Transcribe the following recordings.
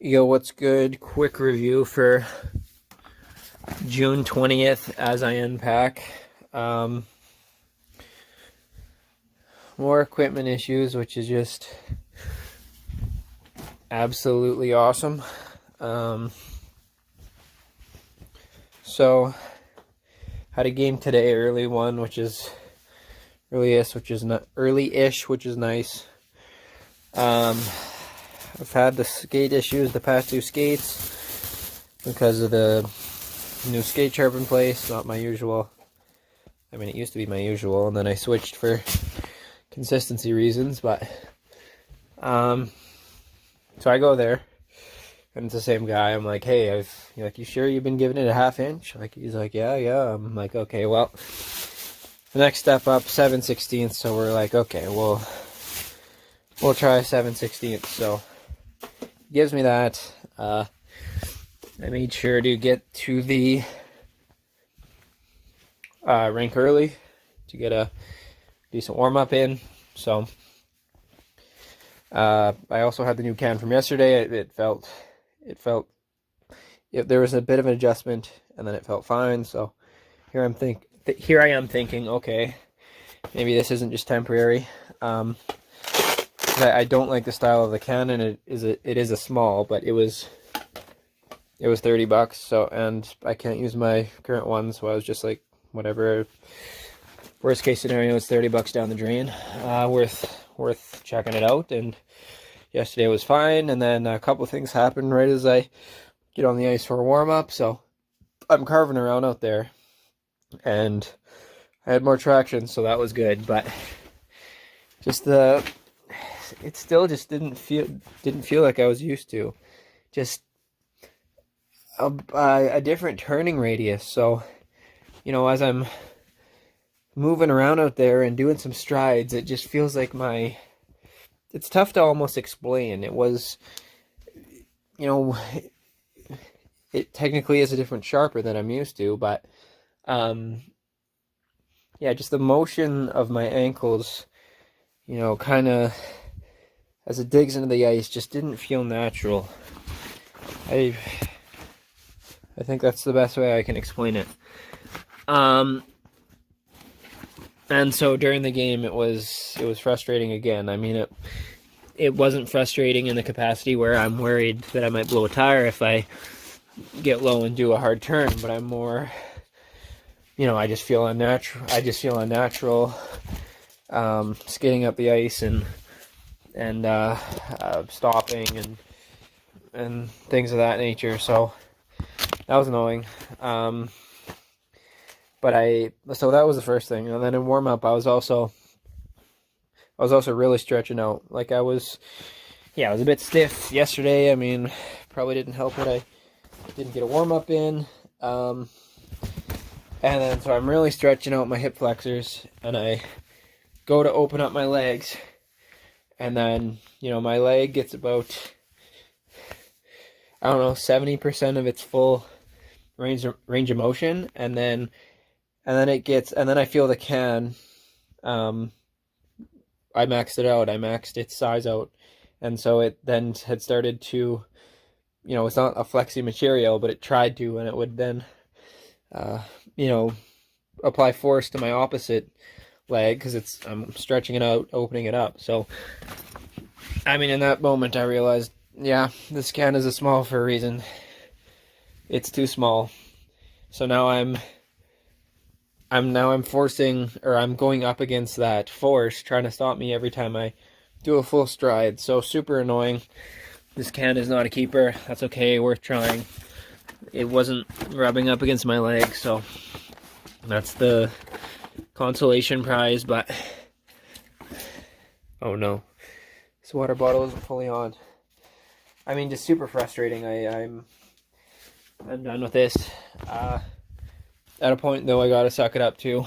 Yo, what's good? Quick review for June 20th as I unpack. More equipment issues, which is just absolutely awesome. So had a game today, early-ish, which is nice. I've had the skate issues, the past two skates, because of the new skate sharp in place. Not my usual. I mean, it used to be my usual, and then I switched for consistency reasons. But so I go there, and it's the same guy. I'm like, hey, you sure you've been giving it a half inch? He's like, yeah. I'm like, okay, well, the next step up, 7/16. So we're like, okay, we'll try 7/16. So he gives me that. I made sure to get to the rink early to get a decent warm-up in. So I also had the new can from yesterday. There was a bit of an adjustment, and then it felt fine. So here I am thinking, okay, maybe this isn't just temporary. I don't like the style of the can, and it is a small, but it was $30. So, and I can't use my current one, so I was just like, whatever. Worst case scenario, it's $30 down the drain. Worth checking it out. And yesterday was fine, and then a couple of things happened right as I get on the ice for a warm up. So I'm carving around out there, and I had more traction, so that was good. But just it still just didn't feel like I was used to. Just a different turning radius. So, as I'm moving around out there and doing some strides, it just feels like it's tough to almost explain. It was, it technically is a different sharper than I'm used to, but yeah, just the motion of my ankles, kind of as it digs into the ice, just didn't feel natural. I think that's the best way I can explain it. And so during the game, it was frustrating again. I mean, it wasn't frustrating in the capacity where I'm worried that I might blow a tire if I get low and do a hard turn, but I'm more, I just feel unnatural skating up the ice and stopping and things of that nature. So that was annoying. So that was the first thing. And then in warm up, I was also really stretching out. Like I was a bit stiff yesterday. I mean, probably didn't help that I didn't get a warm up in. And then so I'm really stretching out my hip flexors, and I go to open up my legs, and then, my leg gets about, 70% of its full range of motion, and then I feel the can. I maxed it out. I maxed its size out, and so it then had started to, it's not a flexi material, but it tried to, and it would then, apply force to my opposite leg because I'm stretching it out, opening it up. So, I mean, in that moment, I realized, yeah, this can is a small for a reason. It's too small. So now I'm forcing, or I'm going up against that force, trying to stop me every time I do a full stride. So super annoying. This can is not a keeper. That's okay, worth trying. It wasn't rubbing up against my leg, so that's the consolation prize. But oh no, this water bottle isn't fully on. I mean, just super frustrating. I'm done with this. At a point, though, I gotta suck it up too.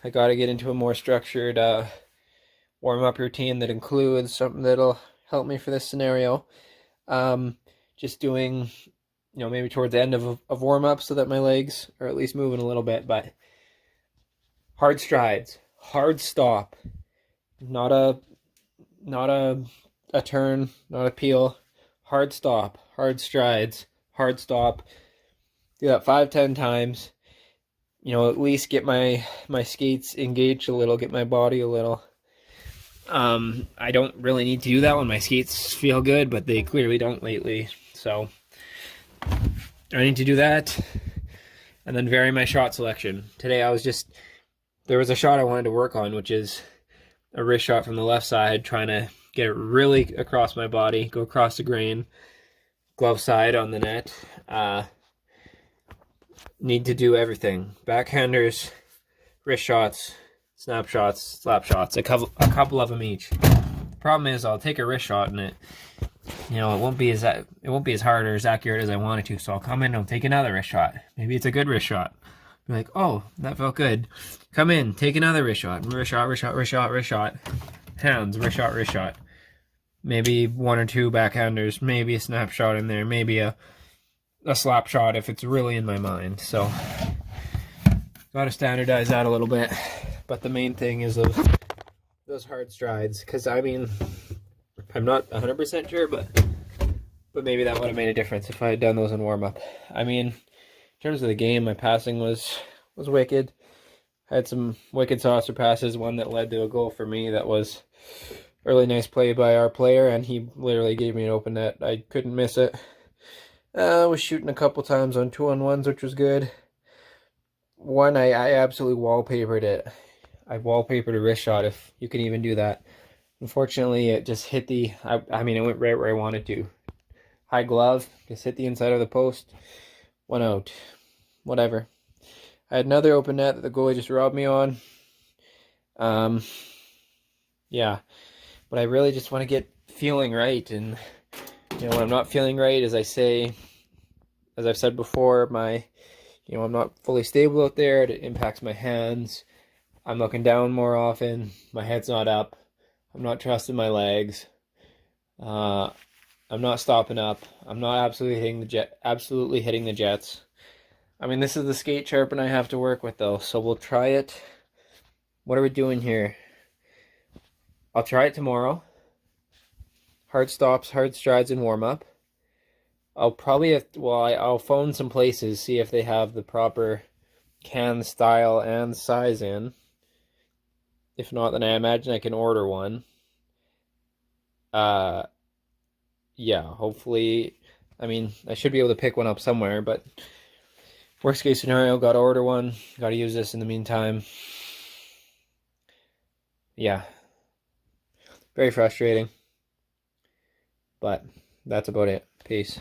I gotta get into a more structured warm-up routine that includes something that'll help me for this scenario. Just doing, maybe towards the end of warm-up so that my legs are at least moving a little bit. But hard strides, hard stop, not a turn, not a peel, hard stop, hard strides, hard stop. Do that 5-10 times. You know, at least get my skates engaged a little, get my body a little. I don't really need to do that when my skates feel good, but they clearly don't lately. So I need to do that, and then vary my shot selection. Today there was a shot I wanted to work on, which is a wrist shot from the left side, trying to get it really across my body, go across the grain, glove side on the net. Need to do everything. Backhanders, wrist shots, snapshots, slap shots, a couple of them each. Problem is, I'll take a wrist shot and it won't be as hard or as accurate as I want it to. So I'll come in and I'll take another wrist shot. Maybe it's a good wrist shot. Be like, oh, that felt good. Come in, take another wrist shot. Wrist shot, wrist shot, wrist shot, wrist shot. Hands, wrist shot, wrist shot. Maybe 1 or 2 backhanders. Maybe a snapshot in there. Maybe a slap shot if it's really in my mind. So gotta standardize that a little bit. But the main thing is those hard strides, because I mean, I'm not 100% sure, but maybe that would have made a difference if I had done those in warm-up. I mean, in terms of the game, my passing was wicked. I had some wicked saucer passes, one that led to a goal for me that was a really nice play by our player, and he literally gave me an open net. I couldn't miss it. I was shooting a couple times on 2-on-1s, which was good. One, I absolutely wallpapered it. I wallpapered a wrist shot, if you can even do that. Unfortunately, it just hit it went right where I wanted to. High glove, just hit the inside of the post, went out. Whatever. I had another open net that the goalie just robbed me on. Yeah. But I really just want to get feeling right, and when I'm not feeling right, as I've said before, I'm not fully stable out there. It impacts my hands. I'm looking down more often. My head's not up. I'm not trusting my legs. I'm not stopping up. I'm not absolutely hitting the jets. I mean, this is the skate sharpen I have to work with, though, so we'll try it. What are we doing here? I'll try it tomorrow. Hard stops, hard strides, and warm-up. I'll probably I'll phone some places, see if they have the proper can style and size in. If not, then I imagine I can order one. Yeah, hopefully, I should be able to pick one up somewhere, but worst case scenario, gotta order one, gotta use this in the meantime. Yeah. Very frustrating. But that's about it. Peace.